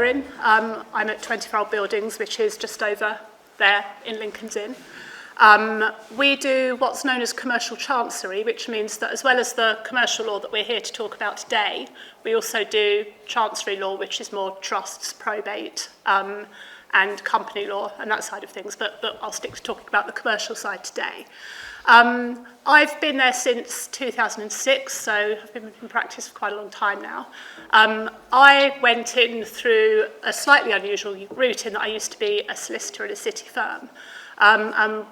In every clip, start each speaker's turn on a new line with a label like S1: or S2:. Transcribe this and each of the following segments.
S1: Erin. I'm at 24 Buildings, which is just over there in Lincoln's Inn. We do what's known as commercial chancery, which means that as well as the commercial law that we're here to talk about today, we also do chancery law, which is more trusts, probate, and company law and that side of things, but I'll stick to talking about the commercial side today. I've been there since 2006, so I've been in practice for quite a long time now. I went in through a slightly unusual route in that I used to be a solicitor at a city firm.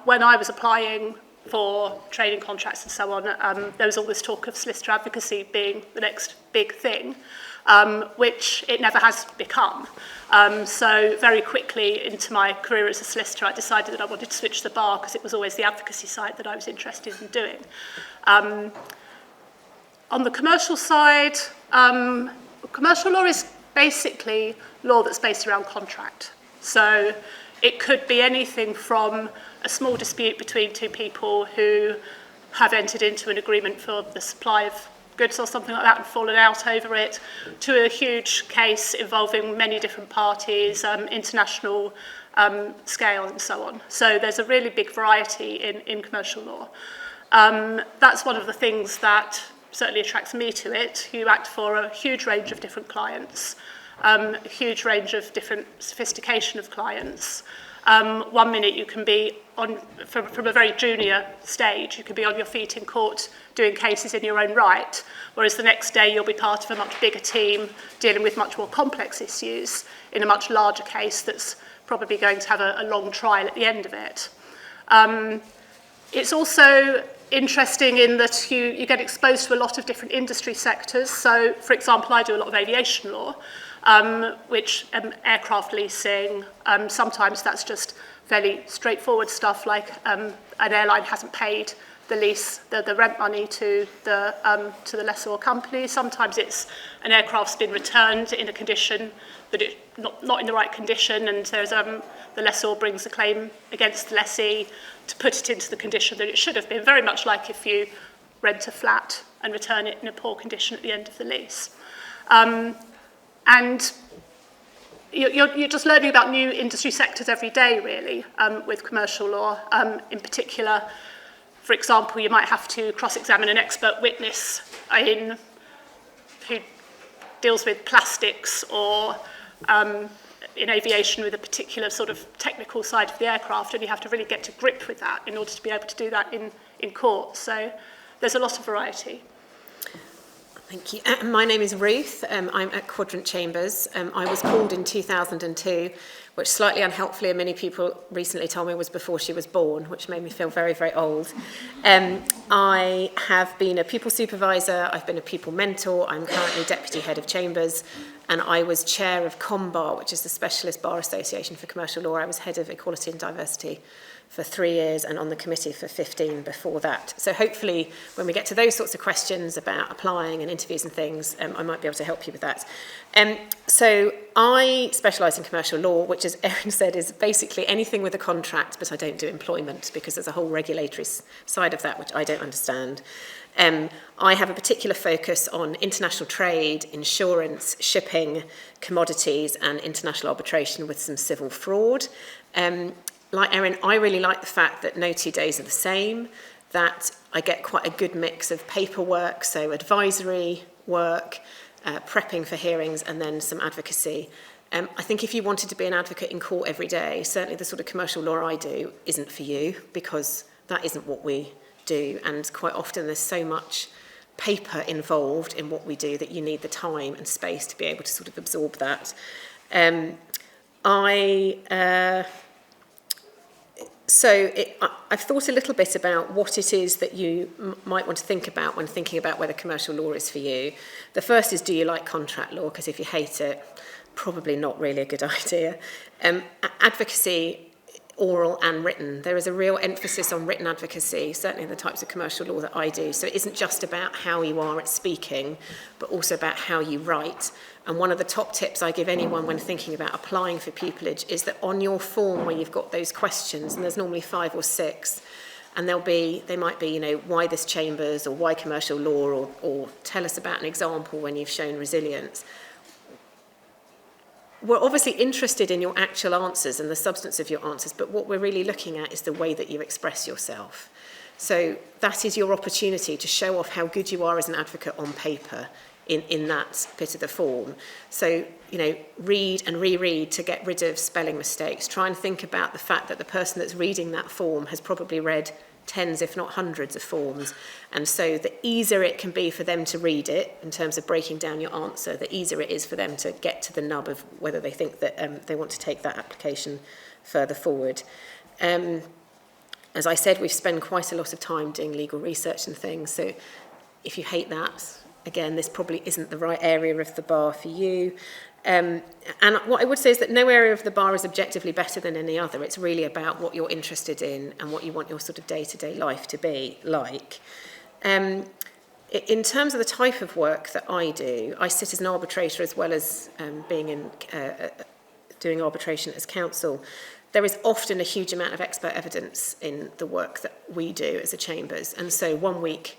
S1: When I was applying for training contracts and so on, there was all this talk of solicitor advocacy being the next big thing, which it never has become. So very quickly into my career as a solicitor, I decided that I wanted to switch to the bar because it was always the advocacy side that I was interested in doing. On the commercial side, commercial law is basically law that's based around contract. So it could be anything from a small dispute between two people who have entered into an agreement for the supply of goods or something like that and fallen out over it, to a huge case involving many different parties, international scale and so on. So there's a really big variety in commercial law. That's one of the things that certainly attracts me to it. You act for a huge range of different clients, a huge range of different sophistication of clients. 1 minute you can be on, from a very junior stage, you can be on your feet in court doing cases in your own right, whereas the next day you'll be part of a much bigger team dealing with much more complex issues in a much larger case that's probably going to have a long trial at the end of it. It's also interesting in that you get exposed to a lot of different industry sectors. So, for example, I do a lot of aviation law, which aircraft leasing, sometimes that's just fairly straightforward stuff like an airline hasn't paid the lease, the rent money to the lessor company. Sometimes it's an aircraft's been returned in a condition that it's not in the right condition, and there's the lessor brings a claim against the lessee to put it into the condition that it should have been, very much like if you rent a flat and return it in a poor condition at the end of the lease. And you're just learning about new industry sectors every day, really, with commercial law. In particular, for example, you might have to cross-examine an expert witness who deals with plastics, or in aviation with a particular sort of technical side of the aircraft, and you have to really get to grip with that in order to be able to do that in court. So there's a lot of variety.
S2: Thank you. My name is Ruth. I'm at Quadrant Chambers. I was called in 2002, which slightly unhelpfully, many people recently told me was before she was born, which made me feel very, very old. I have been a pupil supervisor. I've been a pupil mentor. I'm currently deputy head of Chambers, and I was chair of ComBar, which is the Specialist Bar Association for Commercial Law. I was head of Equality and Diversity for 3 years and on the committee for 15 before that. So hopefully when we get to those sorts of questions about applying and interviews and things, I might be able to help you with that. So I specialise in commercial law, which, as Erin said, is basically anything with a contract, but I don't do employment because there's a whole regulatory side of that which I don't understand. I have a particular focus on international trade, insurance, shipping, commodities, and international arbitration with some civil fraud. Like Erin, I really like the fact that no 2 days are the same, that I get quite a good mix of paperwork, so advisory work, prepping for hearings, and then some advocacy. I think if you wanted to be an advocate in court every day, certainly the sort of commercial law I do isn't for you, because that isn't what we do, and quite often there's so much paper involved in what we do that you need the time and space to be able to sort of absorb that. I've thought a little bit about what it is that you might want to think about when thinking about whether commercial law is for you. The first is, do you like contract law? Because if you hate it, probably not really a good idea. Advocacy, oral and written. There is a real emphasis on written advocacy, certainly in the types of commercial law that I do. So it isn't just about how you are at speaking, but also about how you write. And one of the top tips I give anyone when thinking about applying for pupillage is that on your form where you've got those questions, and there's normally 5 or 6, and they might be, why this Chambers, or why commercial law, or tell us about an example when you've shown resilience. we're obviously interested in your actual answers and the substance of your answers, but what we're really looking at is the way that you express yourself. So that is your opportunity to show off how good you are as an advocate on paper in that bit of the form. So, read and reread to get rid of spelling mistakes. Try and think about the fact that the person that's reading that form has probably read tens, if not hundreds of forms. And so the easier it can be for them to read it in terms of breaking down your answer, the easier it is for them to get to the nub of whether they think that they want to take that application further forward. As I said, we've spent quite a lot of time doing legal research and things. So if you hate that, again, this probably isn't the right area of the bar for you. And what I would say is that no area of the bar is objectively better than any other. It's really about what you're interested in and what you want your sort of day-to-day life to be like. In terms of the type of work that I do, I sit as an arbitrator as well as doing arbitration as counsel. There is often a huge amount of expert evidence in the work that we do as a Chambers. And so one week,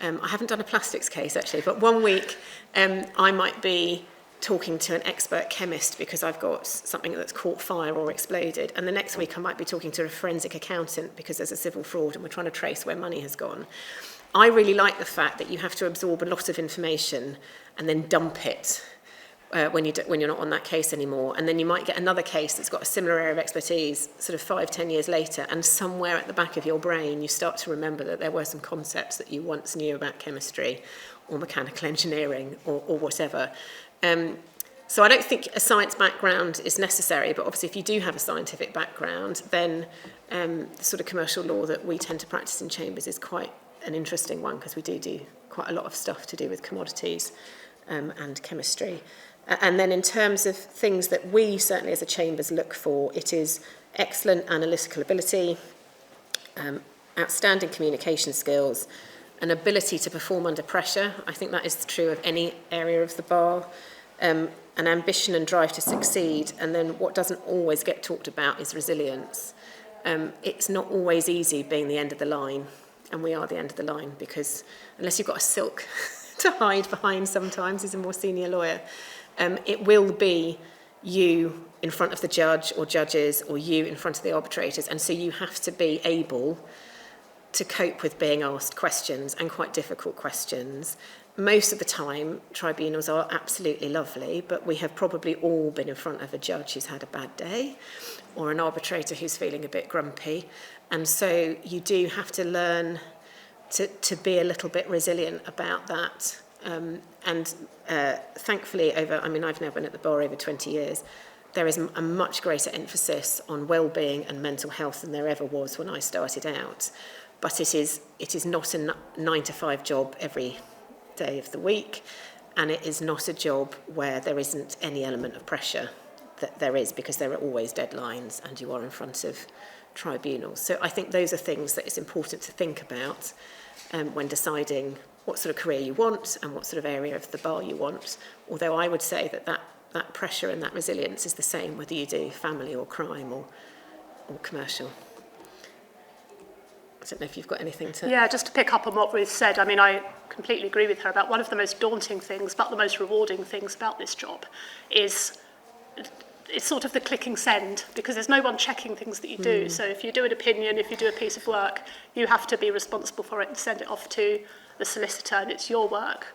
S2: I haven't done a plastics case actually, but one week I might be talking to an expert chemist because I've got something that's caught fire or exploded. And the next week I might be talking to a forensic accountant because there's a civil fraud and we're trying to trace where money has gone. I really like the fact that you have to absorb a lot of information and then dump it when you're not on that case anymore. And then you might get another case that's got a similar area of expertise sort of 5-10 years later, and somewhere at the back of your brain you start to remember that there were some concepts that you once knew about chemistry or mechanical engineering or whatever. So I don't think a science background is necessary, but obviously if you do have a scientific background, then the sort of commercial law that we tend to practice in Chambers is quite an interesting one because we do quite a lot of stuff to do with commodities and chemistry. And then in terms of things that we certainly as a Chambers look for, it is excellent analytical ability, outstanding communication skills, an ability to perform under pressure. I think that is true of any area of the bar. An ambition and drive to succeed. And then what doesn't always get talked about is resilience. It's not always easy being the end of the line, and we are the end of the line because unless you've got a silk to hide behind sometimes as a more senior lawyer, it will be you in front of the judge or judges or you in front of the arbitrators. And so you have to be able to cope with being asked questions and quite difficult questions. Most of the time, tribunals are absolutely lovely, but we have probably all been in front of a judge who's had a bad day or an arbitrator who's feeling a bit grumpy. And so you do have to learn to be a little bit resilient about that. Thankfully, I've now been at the bar over 20 years, there is a much greater emphasis on well-being and mental health than there ever was when I started out. But it is not a 9-to-5 job every day of the week, and it is not a job where there isn't any element of pressure that there is, because there are always deadlines and you are in front of tribunals. So I think those are things that it's important to think about when deciding what sort of career you want and what sort of area of the bar you want. Although I would say that pressure and that resilience is the same whether you do family or crime or commercial. I don't know if you've got anything to...
S1: Yeah, just to pick up on what Ruth said, I completely agree with her about one of the most daunting things, but the most rewarding things about this job is it's sort of the clicking send, because there's no one checking things that you do. So if you do an opinion, if you do a piece of work, you have to be responsible for it and send it off to the solicitor, and it's your work.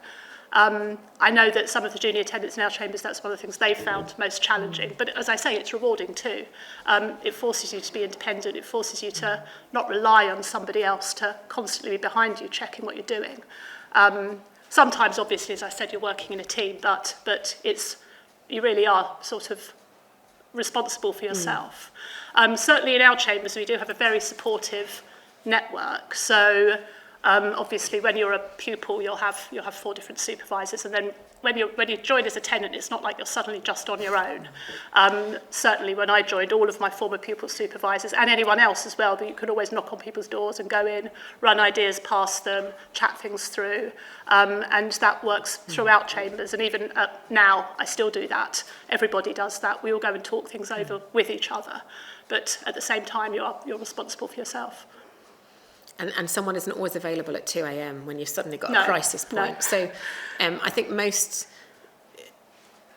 S1: I know that some of the junior attendants in our Chambers, that's one of the things they've found most challenging. But as I say, it's rewarding too. It forces you to be independent. It forces you to not rely on somebody else to constantly be behind you, checking what you're doing. Sometimes, obviously, as I said, you're working in a team, but you really are sort of responsible for yourself. Certainly in our Chambers, we do have a very supportive network. So obviously, when you're a pupil, you'll have 4 different supervisors, and then when you join as a tenant, it's not like you're suddenly just on your own. Certainly, when I joined, all of my former pupil supervisors and anyone else as well, but you could always knock on people's doors and go in, run ideas past them, chat things through, and that works throughout Chambers. And even now, I still do that. Everybody does that. We all go and talk things over with each other, but at the same time, you're responsible for yourself.
S2: And someone isn't always available at 2 a.m. when you've suddenly got a crisis point. No. So I think most,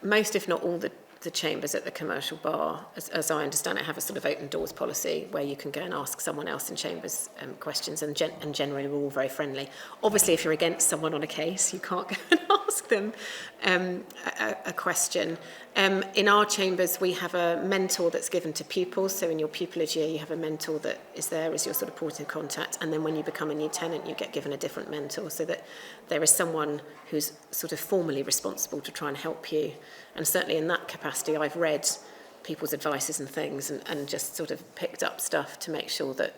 S2: if not all, the the chambers at the commercial bar, as I understand it, have a sort of open doors policy where you can go and ask someone else in chambers questions, and generally we're all very friendly. Obviously, if you're against someone on a case, you can't go and ask them a question. In our chambers, we have a mentor that's given to pupils. So in your pupillage year, you have a mentor that is there as your sort of point of contact. And then when you become a new tenant, you get given a different mentor, so that there is someone who's sort of formally responsible to try and help you. And certainly in that capacity, I've read people's advices and things and just sort of picked up stuff to make sure that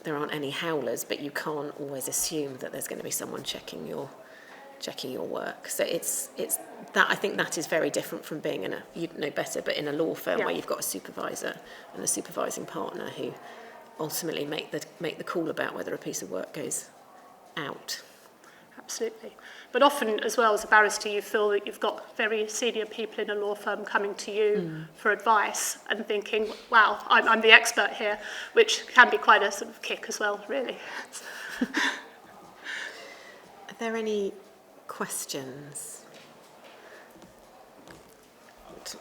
S2: there aren't any howlers, but you can't always assume that there's going to be someone checking your work. So it's that, I think that is very different from being in a, you'd know better, but in a law firm where you've got a supervisor and a supervising partner who ultimately make the call about whether a piece of work goes out.
S1: Absolutely. But often, as well, as a barrister, you feel that you've got very senior people in a law firm coming to you for advice and thinking, wow, I'm the expert here, which can be quite a sort of kick as well, really.
S2: Are there any questions?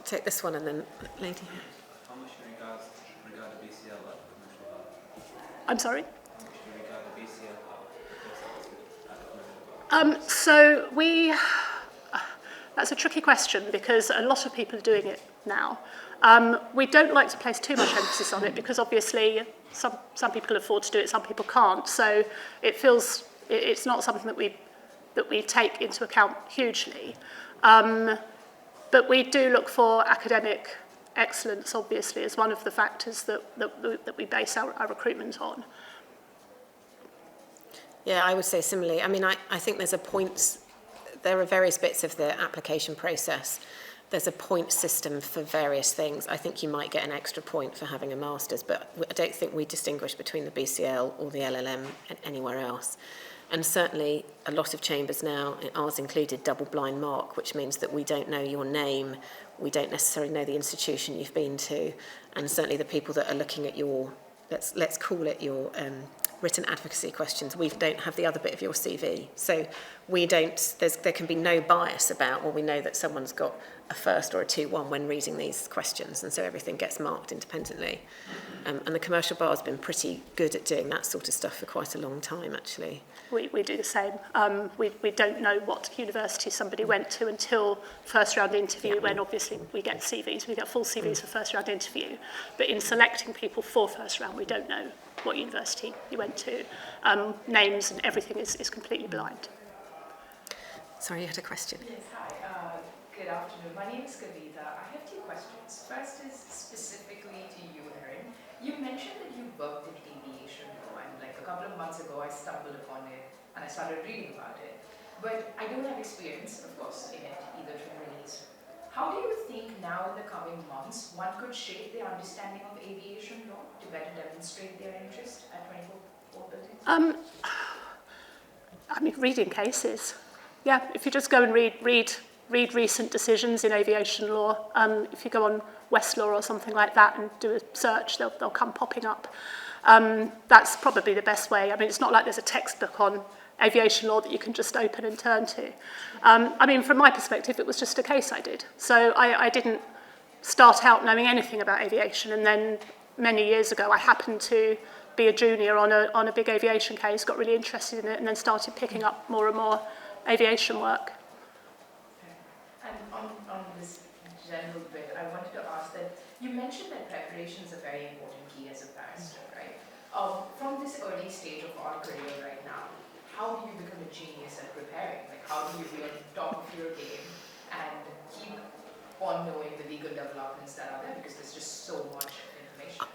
S2: Take this one and then lady here.
S3: How much in regard to BCL at the commercial bar?
S1: I'm sorry?
S3: How much in regard to BCL at the commercial bar?
S1: So that's a tricky question because a lot of people are doing it now. We don't like to place too much emphasis on it because obviously some people can afford to do it, some people can't. So it feels it's not something that we take into account hugely. But we do look for academic excellence, obviously, as one of the factors that we base our recruitment on.
S2: Yeah, I would say similarly. I mean, I think there are various bits of the application process. There's a point system for various things. I think you might get an extra point for having a master's, but I don't think we distinguish between the BCL or the LLM anywhere else. And certainly a lot of chambers now, ours included, double blind mark, which means that we don't know your name, we don't necessarily know the institution you've been to, and certainly the people that are looking at your, let's call it your written advocacy questions, we don't have the other bit of your CV. So there can be no bias about, well, we know that someone's got a first or a 2-1 when reading these questions, and so everything gets marked independently. And the commercial bar has been pretty good at doing that sort of stuff for quite a long time, actually.
S1: We do the same. We don't know what university somebody went to until first round interview, when obviously we get CVs, we get full CVs for first round interview. But in selecting people for first round, we don't know what university you went to. Names and everything is completely blind.
S2: Sorry, you had a question.
S4: Yes, hi. Good afternoon. My name is Kavita. I have 2 questions. First is specifically to you, Erin. You mentioned that you worked in aviation law, and like a couple of months ago I stumbled upon it and I started reading about it. But I don't have experience, of course, in it, either from release. How do you think now in the coming months one could shape their understanding of aviation law to better demonstrate their interest at 24 buildings?
S1: I mean, reading cases. Yeah, if you just go and read recent decisions in aviation law, if you go on Westlaw or something like that and do a search, they'll come popping up. That's probably the best way. I mean, it's not like there's a textbook on aviation law that you can just open and turn to. I mean, from my perspective, it was just a case I did. So I didn't start out knowing anything about aviation, and then many years ago I happened to be a junior on a big aviation case, got really interested in it, and then started picking up more and more aviation work.
S4: And on this general bit, I wanted to ask that you mentioned that preparation is a very important key as a barrister, right? From this early stage of our career right now, how do you become a genius at preparing? Like, how do you be on top of your game and keep on knowing the legal developments that are there, because there's just so much information?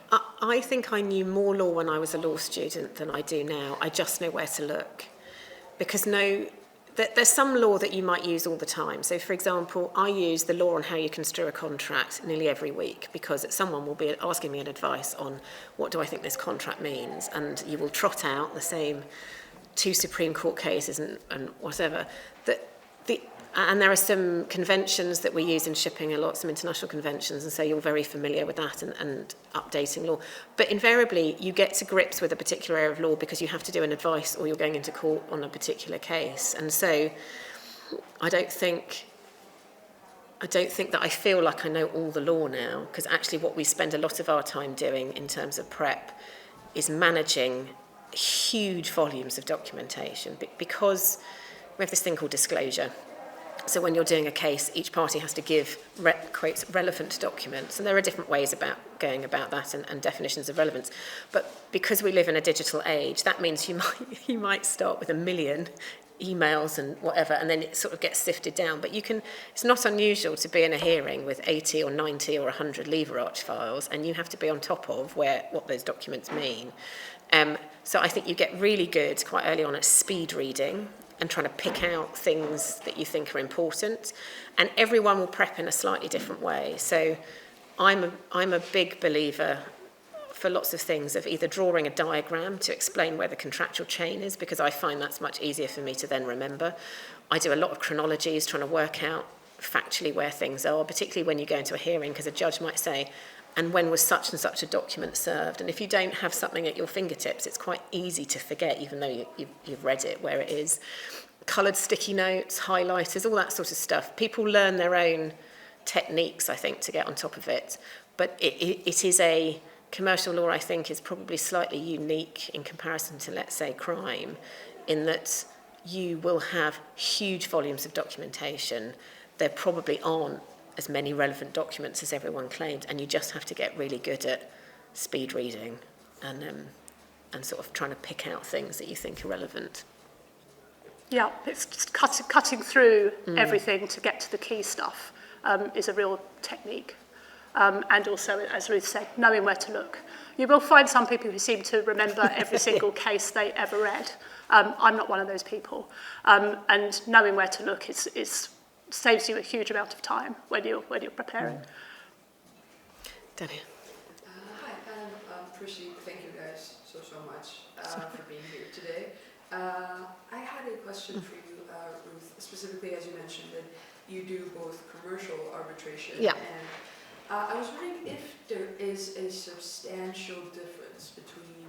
S2: I think I knew more law when I was a law student than I do now. I just know where to look. Because there's some law that you might use all the time. So, for example, I use the law on how you construe a contract nearly every week, because someone will be asking me an advice on what do I think this contract means, and you will trot out the same 2 Supreme Court cases and whatever. And there are some conventions that we use in shipping a lot, some international conventions, and so you're very familiar with that and updating law. But invariably, you get to grips with a particular area of law because you have to do an advice or you're going into court on a particular case. And so I don't think I don't think that I feel like I know all the law now, because actually what we spend a lot of our time doing in terms of prep is managing huge volumes of documentation, because we have this thing called disclosure. So when you're doing a case, each party has to give, quotes, relevant documents. And there are different ways about going about that and definitions of relevance. But because we live in a digital age, that means you might start with 1 million emails and whatever, and then it sort of gets sifted down. But it's not unusual to be in a hearing with 80 or 90 or 100 lever arch files, and you have to be on top of what those documents mean. So I think you get really good quite early on at speed reading and trying to pick out things that you think are important. And everyone will prep in a slightly different way. So I'm a big believer for lots of things of either drawing a diagram to explain where the contractual chain is, because I find that's much easier for me to then remember. I do a lot of chronologies, trying to work out factually where things are, particularly when you go into a hearing, because a judge might say, and when was such and such a document served? And if you don't have something at your fingertips, it's quite easy to forget, even though you've read it, where it is. Coloured sticky notes, highlighters, all that sort of stuff. People learn their own techniques, I think, to get on top of it. But it is a commercial law, I think, is probably slightly unique in comparison to, let's say, crime, in that you will have huge volumes of documentation. There probably aren't as many relevant documents as everyone claimed, and you just have to get really good at speed reading and sort of trying to pick out things that you think are relevant.
S1: Yeah, it's just cutting through everything to get to the key stuff is a real technique. And also, as Ruth said, knowing where to look. You will find some people who seem to remember every single case they ever read. I'm not one of those people. And knowing where to look saves you a huge amount of time when you're preparing.
S2: Daniel.
S5: Hi, appreciate, thank you guys so much for being here today. I had a question for you, Ruth, specifically as you mentioned that you do both commercial arbitration
S2: Yeah.
S5: and I was wondering if there is a substantial difference between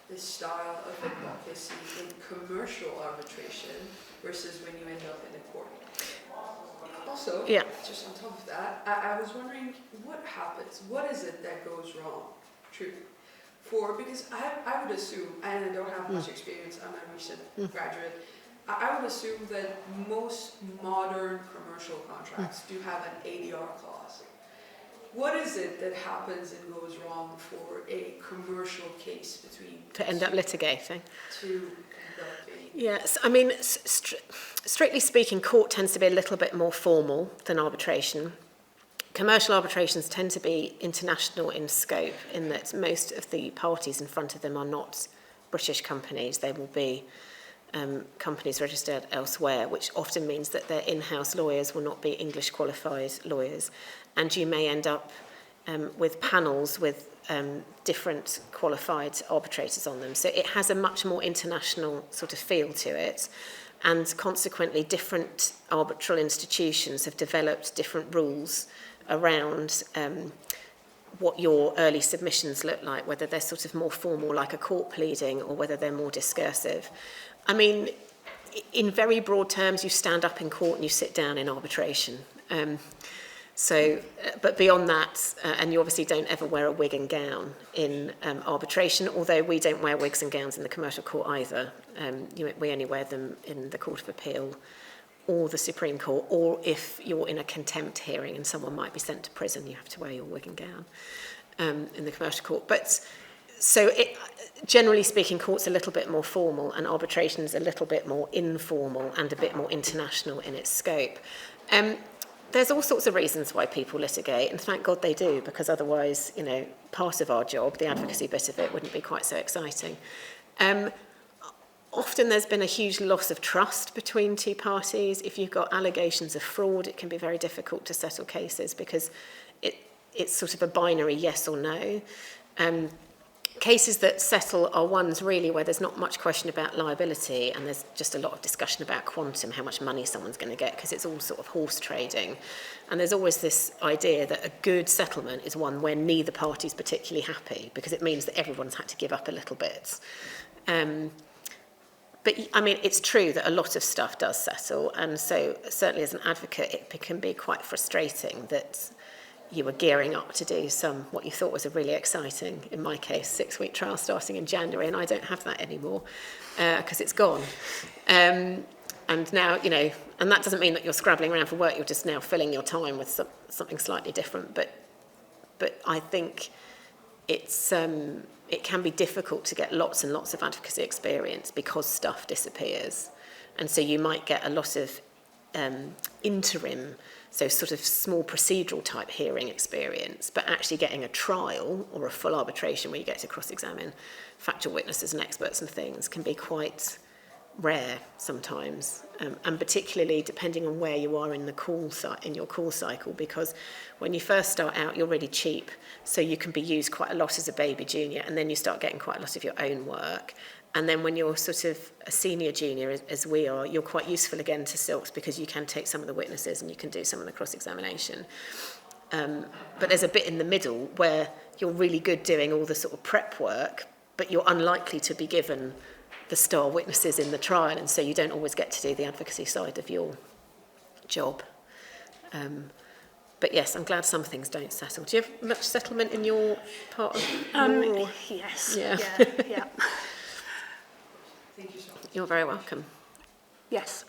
S5: the style of advocacy in commercial arbitration versus when you end up in a court. Also, just on top of that, I was wondering what happens, what is it that goes wrong, truly? Because I would assume, and I don't have much experience, I'm a recent graduate, I would assume that most modern commercial contracts do have an ADR clause. What is it that happens and goes wrong for a commercial case between
S2: To end up litigating?
S5: Yes,
S2: I mean, strictly speaking, court tends to be a little bit more formal than arbitration. Commercial arbitrations tend to be international in scope, in that most of the parties in front of them are not British companies. They will be companies registered elsewhere, which often means that their in-house lawyers will not be English qualified lawyers. And you may end up with panels with different qualified arbitrators on them. So it has a much more international sort of feel to it. And consequently, different arbitral institutions have developed different rules around what your early submissions look like, whether they're sort of more formal like a court pleading or whether they're more discursive. I mean, in very broad terms, you stand up in court and you sit down in arbitration. But beyond that, and you obviously don't ever wear a wig and gown in arbitration, although we don't wear wigs and gowns in the commercial court either. We only wear them in the Court of Appeal or the Supreme Court, or if you're in a contempt hearing and someone might be sent to prison, you have to wear your wig and gown in the commercial court. But so generally speaking, court's a little bit more formal and arbitration's a little bit more informal and a bit more international in its scope. There's all sorts of reasons why people litigate, and thank God they do, because otherwise, part of our job, the advocacy bit of it, wouldn't be quite so exciting. Often there's been a huge loss of trust between two parties. If you've got allegations of fraud, it can be very difficult to settle cases because it's sort of a binary yes or no. Cases that settle are ones really where there's not much question about liability and there's just a lot of discussion about quantum, how much money someone's going to get, because it's all sort of horse trading. And there's always this idea that a good settlement is one where neither party's particularly happy because it means that everyone's had to give up a little bit. But I mean, it's true that a lot of stuff does settle, and so certainly as an advocate, it can be quite frustrating that you were gearing up to do what you thought was a really exciting, in my case, 6-week trial starting in January, and I don't have that anymore because it's gone. And now, you know, and that doesn't mean that you're scrabbling around for work, you're just now filling your time with something slightly different. But I think it can be difficult to get lots and lots of advocacy experience because stuff disappears. And so you might get a lot of interim, so sort of small procedural type hearing experience, but actually getting a trial or a full arbitration where you get to cross-examine factual witnesses and experts and things can be quite rare sometimes, and particularly depending on where you are in your call cycle, because when you first start out you're really cheap, so you can be used quite a lot as a baby junior, and then you start getting quite a lot of your own work, and then when you're sort of a senior junior as we are, you're quite useful again to Silks because you can take some of the witnesses and you can do some of the cross-examination, but there's a bit in the middle where you're really good doing all the sort of prep work, but you're unlikely to be given the star witnesses in the trial, and so you don't always get to do the advocacy side of your job. But yes, I'm glad some things don't settle. Do you have much settlement in your part of your...
S1: Yes.
S2: Yeah.
S1: Yeah.
S5: Thank you so much.
S2: You're very welcome.
S1: Yes.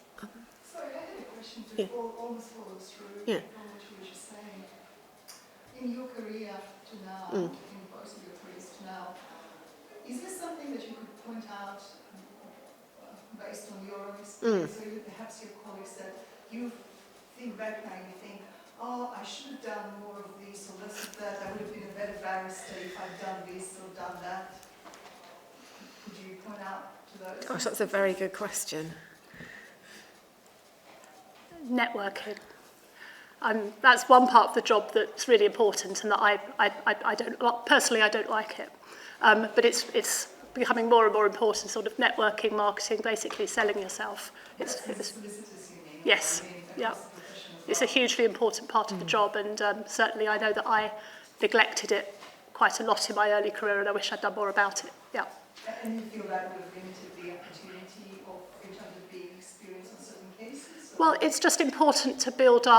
S6: Sorry, I had a question
S2: Yeah.
S6: almost follows through
S2: Yeah.
S6: on what you were just saying. In your career to now,
S2: Mm.
S6: in both of your careers to now, is there something that you could point out based on your own experience, or perhaps your colleagues, that you think back now and you think, oh, I should have done more of this or less of that, I would have been a better barrister if I'd done this or done that? Could you point out to those?
S2: Gosh, that's a very good question.
S1: Networking. That's one part of the job that's really important, and that I don't personally, I don't like it, but it's becoming more and more important. Sort of networking, marketing, basically selling yourself. It's yes, yeah. It's a hugely important part of the job, and certainly I know that I neglected it quite a lot in my early career, and I wish I'd done more about it. Yeah.
S6: And you feel that would have limited the opportunity in terms of being experienced in certain cases?
S1: Well, it's just important to building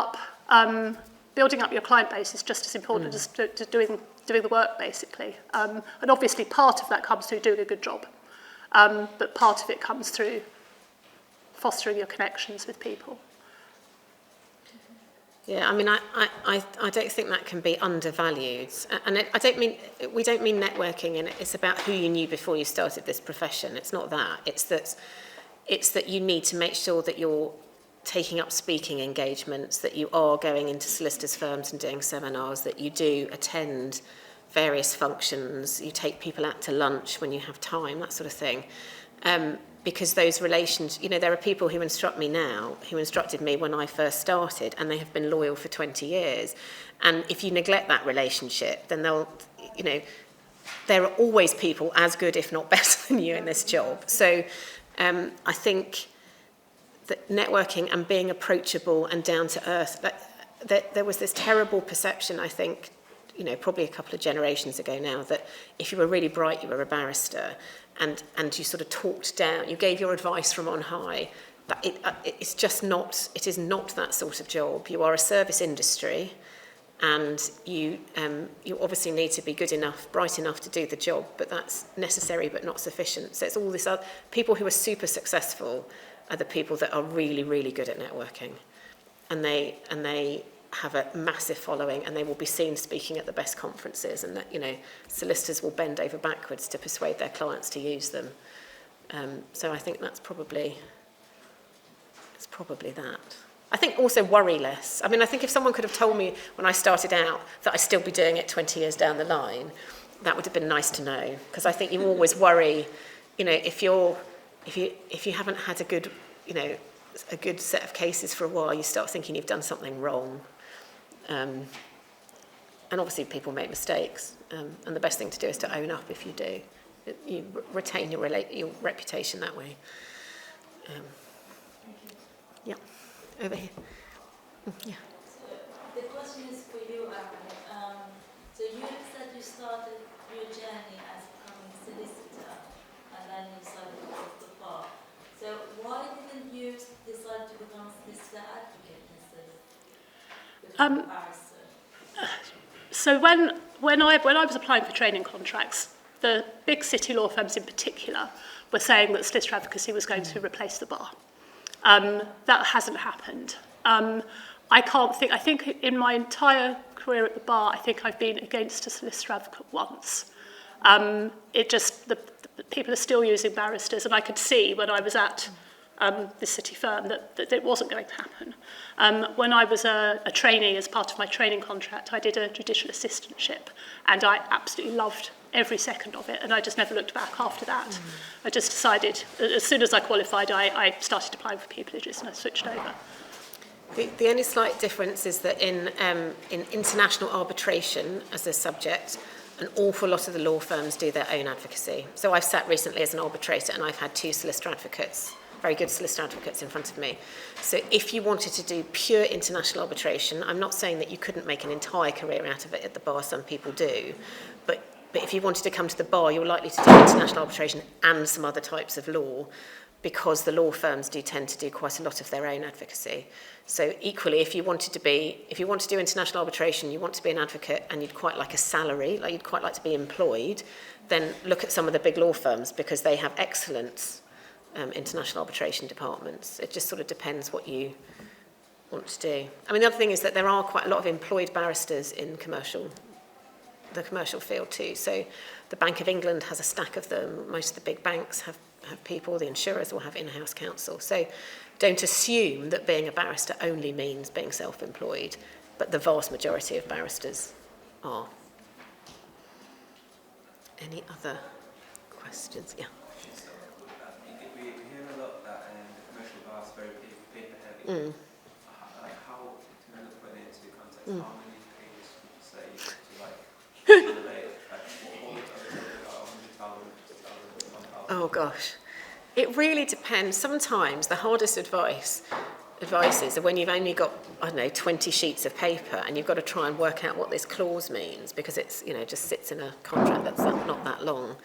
S1: up your client base is just as important as to doing the work, basically. And obviously part of that comes through doing a good job, but part of it comes through fostering your connections with people.
S2: Yeah, I mean, I don't think that can be undervalued, and we don't mean networking, and it's about who you knew before you started this profession. It's not that. It's that you need to make sure that you're taking up speaking engagements, that you are going into solicitors' firms and doing seminars, that you do attend various functions, you take people out to lunch when you have time, that sort of thing. Because those relations, you know, there are people who instruct me now, who instructed me when I first started, and they have been loyal for 20 years. And if you neglect that relationship, then they'll, you know, there are always people as good, if not better than you in this job. So I think that networking and being approachable and down to earth, that there was this terrible perception, I think, you know, probably a couple of generations ago now, that if you were really bright, you were a barrister, and you sort of talked down, you gave your advice from on high. But it's just not, it is not that sort of job. You are a service industry, and you obviously need to be good enough, bright enough to do the job, but that's necessary but not sufficient. So it's all this other, people who are super successful are the people that are really, really good at networking. And they have a massive following, and they will be seen speaking at the best conferences, and that, you know, solicitors will bend over backwards to persuade their clients to use them. So I think it's probably that. I think also worry less. I mean, I think if someone could have told me when I started out that I'd still be doing it 20 years down the line, that would have been nice to know, because I think you always worry, you know, if you haven't had a good set of cases for a while, you start thinking you've done something wrong. And obviously people make mistakes, and the best thing to do is to own up if you do. You retain your reputation that way. Yeah, over here. Yeah.
S7: So the question is for you, Erin. So you said you started your journey as becoming a solicitor, and then you decided to go to the bar. become solicitor advocate instead of
S1: Um,
S7: becoming a barrister?
S1: So when I was applying for training contracts, the big city law firms in particular were saying that solicitor advocacy was going to replace the bar. That hasn't happened. I think in my entire career at the bar, I think I've been against a solicitor advocate once. The people are still using barristers, and I could see when I was at the city firm that it wasn't going to happen. When I was a trainee, as part of my training contract, I did a judicial assistantship, and I absolutely loved every second of it, and I just never looked back after that. I just decided, as soon as I qualified, I started applying for pupillages, and I switched over.
S2: The only slight difference is that in international arbitration as a subject, an awful lot of the law firms do their own advocacy. So I've sat recently as an arbitrator, and I've had 2 solicitor advocates, very good solicitor advocates in front of me. So if you wanted to do pure international arbitration, I'm not saying that you couldn't make an entire career out of it at the bar, some people do, but if you wanted to come to the bar, you're likely to do international arbitration and some other types of law, because the law firms do tend to do quite a lot of their own advocacy. So equally, if you want to do international arbitration, you want to be an advocate and you'd quite like a salary, like you'd quite like to be employed, then look at some of the big law firms, because they have excellent international arbitration departments. It just sort of depends what you want to do. I mean, the other thing is that there are quite a lot of employed barristers in the commercial field too. So the Bank of England has a stack of them. Most of the big banks have people. The insurers will have in-house counsel. So don't assume that being a barrister only means being self-employed, but the vast majority of barristers are. Any other questions? Yeah.
S3: We hear a lot that the commercial bar is very paper heavy. How, to put it into context, how many pages would you say you have to relate? What are 100,000, 1,000?
S2: Oh gosh, it really depends. Sometimes the hardest advices are when you've only got, 20 sheets of paper and you've got to try and work out what this clause means, because it's, just sits in a contract that's not that long.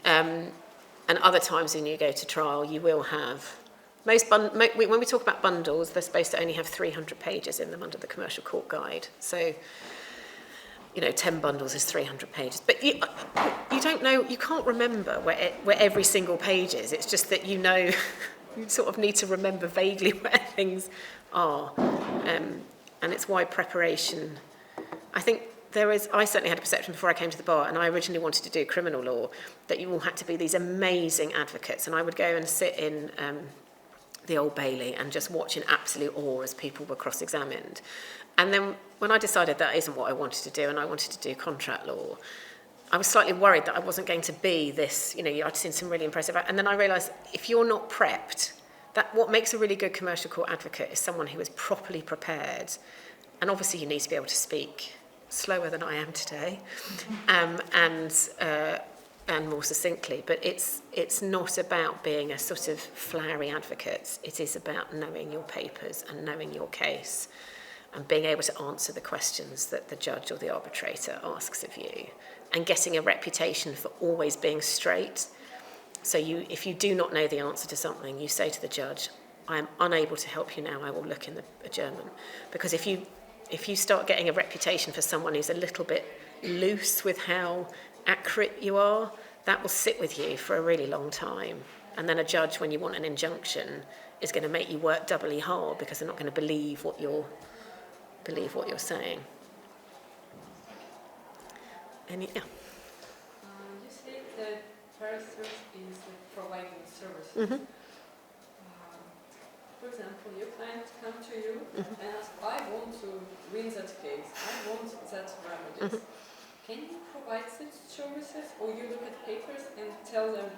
S2: And other times when you go to trial, you will have, when we talk about bundles, they're supposed to only have 300 pages in them under the Commercial Court Guide. So, 10 bundles is 300 pages. But you don't know, you can't remember where every single page is. It's just that you sort of need to remember vaguely where things are. And it's why preparation, I think I certainly had a perception before I came to the bar, and I originally wanted to do criminal law, that you all had to be these amazing advocates. And I would go and sit in the Old Bailey and just watch in absolute awe as people were cross-examined. And then when I decided that isn't what I wanted to do and I wanted to do contract law, I was slightly worried that I wasn't going to be this, I'd seen some really impressive, and then I realised if you're not prepped, that what makes a really good commercial court advocate is someone who is properly prepared. And obviously you need to be able to speak slower than I am today, and more succinctly, but it's not about being a sort of flowery advocate. It is about knowing your papers and knowing your case and being able to answer the questions that the judge or the arbitrator asks of you, and getting a reputation for always being straight. So if you do not know the answer to something, you say to the judge, I am unable to help you now, I will look in the adjournment. Because if you start getting a reputation for someone who's a little bit loose with how accurate you are, that will sit with you for a really long time. And then a judge, when you want an injunction, is going to make you work doubly hard, because they're not going to believe what you're saying. Yeah.
S8: You say that barristers is providing services. For example, your client come to you and ask, I want to win that case, I want that remedies. Can you provide such services, or you look at papers and tell them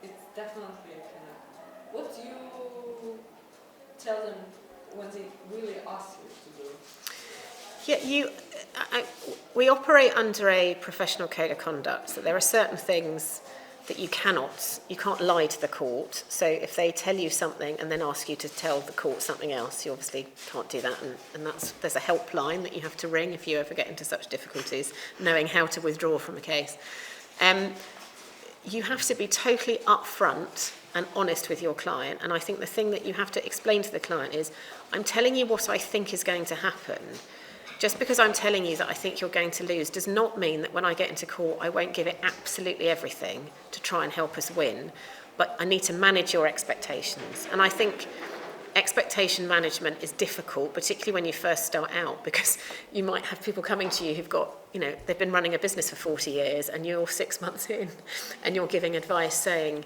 S8: it's definitely a cannot? What do you tell them when they really ask you to do?
S2: Yeah, we operate under a professional code of conduct, so there are certain things that you can't lie to the court. So if they tell you something and then ask you to tell the court something else, you obviously can't do that, and there's a helpline that you have to ring if you ever get into such difficulties, knowing how to withdraw from a case. You have to be totally upfront and honest with your client. And I think the thing that you have to explain to the client is, I'm telling you what I think is going to happen. Just because I'm telling you that I think you're going to lose does not mean that when I get into court, I won't give it absolutely everything to try and help us win. But I need to manage your expectations. And I think expectation management is difficult, particularly when you first start out, because you might have people coming to you who've got, they've been running a business for 40 years and you're 6 months in and you're giving advice saying,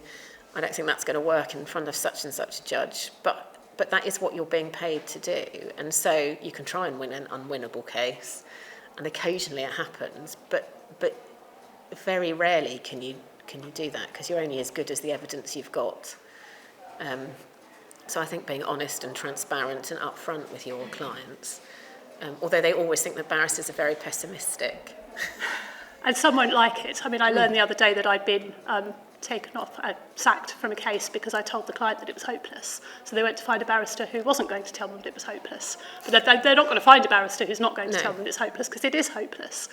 S2: I don't think that's going to work in front of such and such a judge, but that is what you're being paid to do. And so you can try and win an unwinnable case, and occasionally it happens, but very rarely can you do that, because you're only as good as the evidence you've got. So I think being honest and transparent and upfront with your clients, although they always think that barristers are very pessimistic.
S1: And some won't like it. I mean, I learned the other day that I'd been sacked from a case because I told the client that it was hopeless. So they went to find a barrister who wasn't going to tell them that it was hopeless. But they're not going to find a barrister who's not going to tell them it's hopeless, because it is hopeless.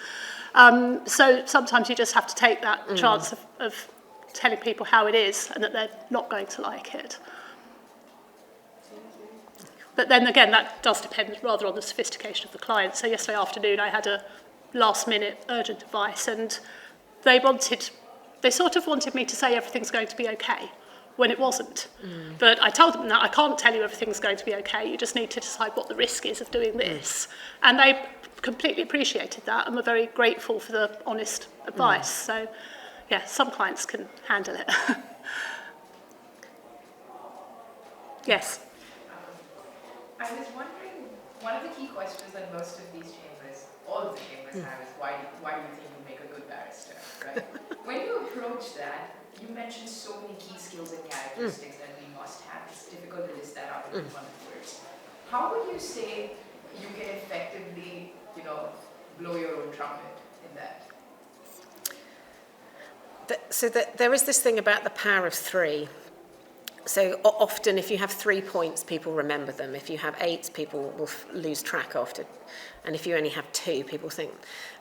S1: So sometimes you just have to take that chance of telling people how it is and that they're not going to like it. But then again, that does depend rather on the sophistication of the client. So yesterday afternoon I had a last-minute urgent advice, and they sort of wanted me to say everything's going to be okay, when it wasn't. But I told them that I can't tell you everything's going to be okay, you just need to decide what the risk is of doing this. And they completely appreciated that and were very grateful for the honest advice. So, yeah, some clients can handle it. Yes?
S4: I was wondering, one of the key questions that most of these chambers, all of the chambers have, is why do you think you make a good barrister, right? When you approach that, you mentioned so many key skills and characteristics that we must have. It's difficult to list that out in 100 words. How would you say you can effectively, blow your own trumpet in that?
S2: So there is this thing about the power of three. So often if you have 3 points, people remember them. If you have 8, people will lose track after. And if you only have 2, people think.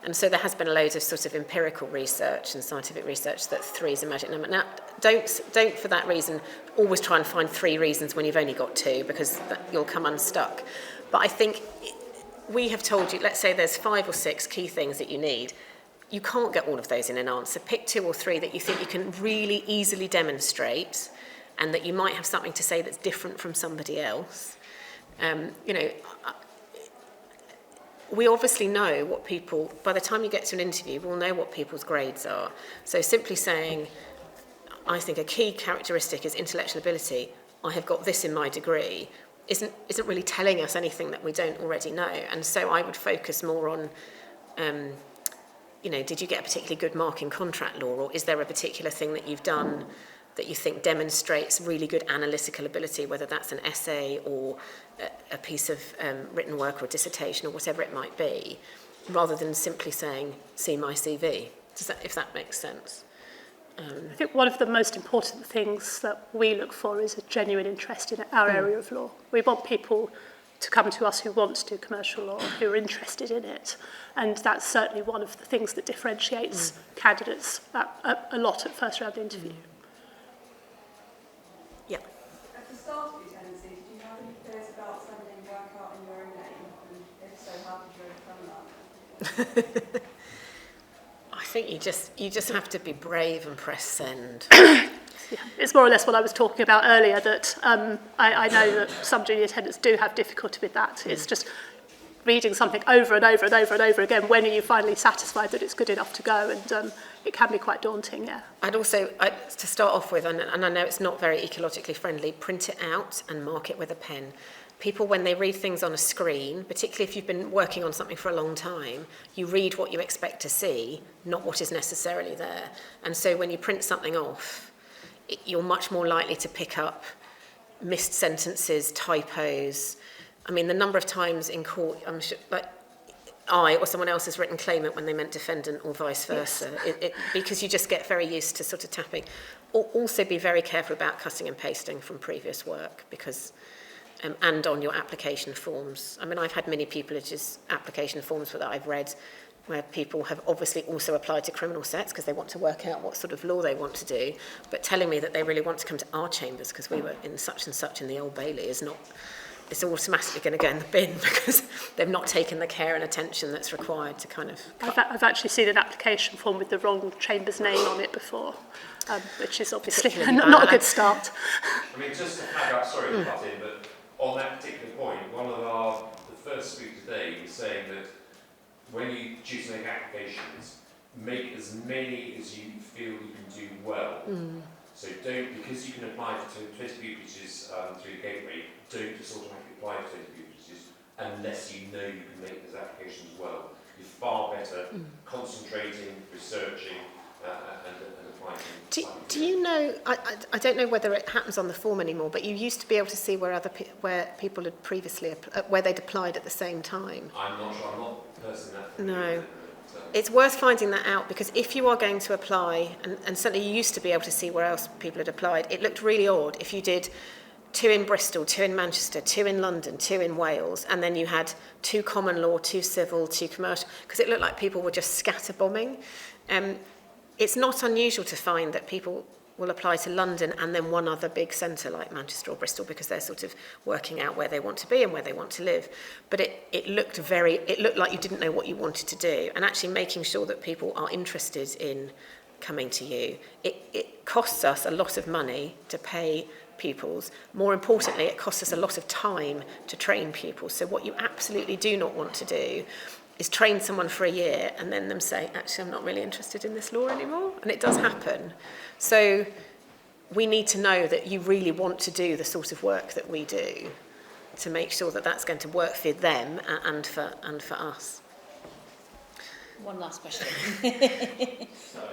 S2: And so there has been loads of sort of empirical research and scientific research that 3 is a magic number. Now, don't for that reason always try and find 3 reasons when you've only got 2, because you'll come unstuck. But I think we have told you, let's say there's 5 or 6 key things that you need. You can't get all of those in an answer. Pick 2 or 3 that you think you can really easily demonstrate, and that you might have something to say that's different from somebody else. We obviously know what people, by the time you get to an interview, we'll know what people's grades are. So simply saying, I think a key characteristic is intellectual ability, I have got this in my degree, isn't really telling us anything that we don't already know. And so I would focus more on, did you get a particularly good mark in contract law, or is there a particular thing that you've done that you think demonstrates really good analytical ability, whether that's an essay or a piece of written work or a dissertation or whatever it might be, rather than simply saying, see my CV. If that makes sense.
S1: I think one of the most important things that we look for is a genuine interest in our area of law. We want people to come to us who want to do commercial law, who are interested in it. And that's certainly one of the things that differentiates candidates a lot at first round interview. Yeah.
S9: At the start of your tenancy, did you have any fears about sending work out in your own name? And if so, how did you overcome that?
S2: I think you just have to be brave and press send.
S1: Yeah, it's more or less what I was talking about earlier, that I know that some junior tenants do have difficulty with that. It's just reading something over and over and over and over again. When are you finally satisfied that it's good enough to go? And it can be quite daunting, yeah.
S2: I'd also, to start off with, and I know it's not very ecologically friendly, print it out and mark it with a pen. People, when they read things on a screen, particularly if you've been working on something for a long time, you read what you expect to see, not what is necessarily there. And so when you print something off, you're much more likely to pick up missed sentences, typos. I mean, the number of times in court, I'm sure, I or someone else has written claimant when they meant defendant, or vice versa, because you just get very used to sort of tapping. Also be very careful about cutting and pasting from previous work, because and on your application forms. I mean, I've had many Pupillage's application forms that I've read where people have obviously also applied to criminal sets because they want to work out what sort of law they want to do, but telling me that they really want to come to our chambers because we were in such and such in the Old Bailey is not, it's automatically going to go in the bin because they've not taken the care and attention that's required to kind of...
S1: I've actually seen an application form with the wrong chamber's name on it before, which is obviously not a good start.
S10: I mean, just to flag up, sorry to cut in, but on that particular point, one of the first speaker today was saying that when you choose to make applications, make as many as you feel you can do well. So don't, because you can apply for 20 pupillages through the gateway, don't just automatically apply for 20 pupillages unless you know you can make those applications well. You're far better concentrating, researching, and applying.
S2: Do you know, I don't know whether it happens on the form anymore, but you used to be able to see where where people had previously, where they'd applied at the same time.
S10: I'm not sure, I'm not personally that familiar
S2: No.
S10: with it, but,
S2: It's worth finding that out because if you are going to apply, and certainly you used to be able to see where else people had applied, it looked really odd if you did 2 in Bristol, 2 in Manchester, 2 in London, 2 in Wales, and then you had 2 common law, 2 civil, 2 commercial, because it looked like people were just scatterbombing. It's not unusual to find that people will apply to London and then one other big centre like Manchester or Bristol because they're sort of working out where they want to be and where they want to live. But it looked like you didn't know what you wanted to do, and actually making sure that people are interested in coming to you. It costs us a lot of money to pay pupils. More importantly, it costs us a lot of time to train pupils. So what you absolutely do not want to do is train someone for a year and then them say, actually, I'm not really interested in this law anymore. And it does happen. So we need to know that you really want to do the sort of work that we do to make sure that that's going to work for them and for us.
S11: One last question.
S5: Thank you so much.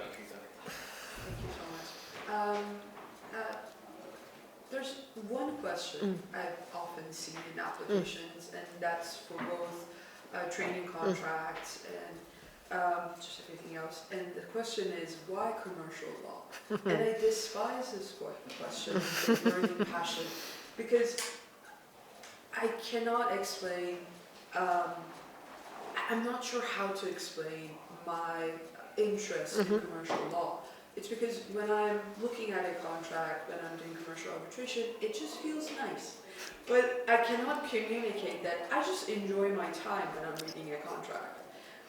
S5: There's one question I've often seen in applications, and that's for both training contracts and just everything else. And the question is, why commercial law? And I despise this question of burning passion, because I cannot explain, I'm not sure how to explain my interest in commercial law. It's because when I'm looking at a contract, when I'm doing commercial arbitration, it just feels nice. But I cannot communicate that. I just enjoy my time when I'm reading a contract.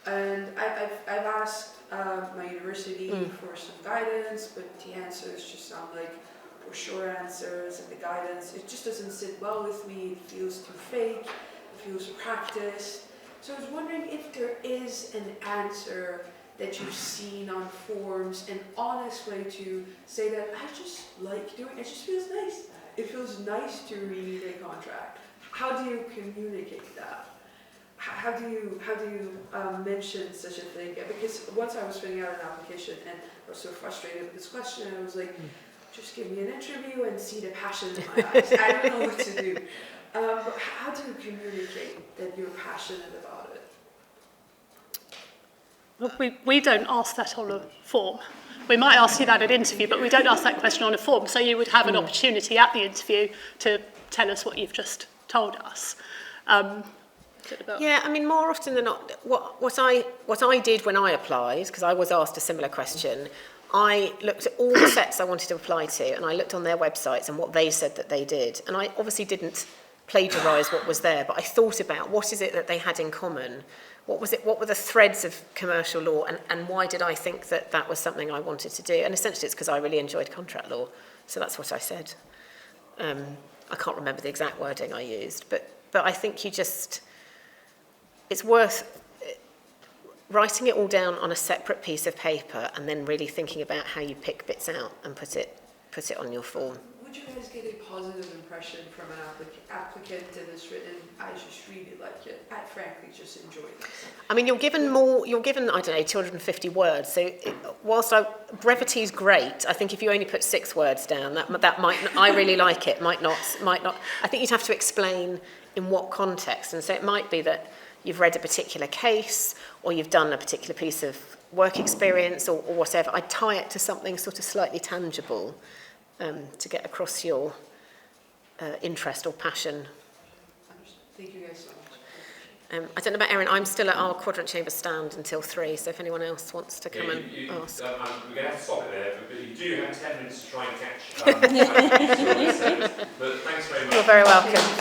S5: And I've asked my university for some guidance, but the answers just sound like short answers, and the guidance, it just doesn't sit well with me. It feels too fake, it feels practiced. So I was wondering if there is an answer that you've seen on forums, an honest way to say that I just like doing it. It just feels nice. It feels nice to read a contract. How do you communicate that? How do you mention such a thing? Because once I was filling out an application and I was so frustrated with this question, I was like, just give me an interview and see the passion in my eyes. I don't know what to do. But how do you communicate that you're passionate about it?
S1: We don't ask that on a form. We might ask you that at interview, but we don't ask that question on a form. So you would have an opportunity at the interview to tell us what you've just told us.
S2: Yeah, I mean, more often than not, what I did when I applied, because I was asked a similar question, I looked at all the sets I wanted to apply to, and I looked on their websites and what they said that they did. And I obviously didn't plagiarise what was there, but I thought about what is it that they had in common. What was it? What were the threads of commercial law, and why did I think that that was something I wanted to do? And essentially, it's because I really enjoyed contract law, so that's what I said. I can't remember the exact wording I used, but I think it's worth writing it all down on a separate piece of paper and then really thinking about how you pick bits out and put it on your form.
S5: Would you guys get a positive impression from an applicant that is written, I just really like it, I frankly just enjoy this?
S2: I mean, you're given, I don't know, 250 words, so whilst brevity is great, I think if you only put 6 words down, that might, I really like it, might not, I think you'd have to explain in what context, and so it might be that you've read a particular case, or you've done a particular piece of work experience, or whatever. I'd tie it to something sort of slightly tangible to get across your interest or passion.
S5: Thank you guys so much.
S2: I don't know about Erin, I'm still at our Quadrant Chamber stand until 3, so if anyone else wants to come and ask.
S10: We're going to have to stop it there, but you do have 10 minutes to try and catch. But thanks very much.
S2: You're very welcome.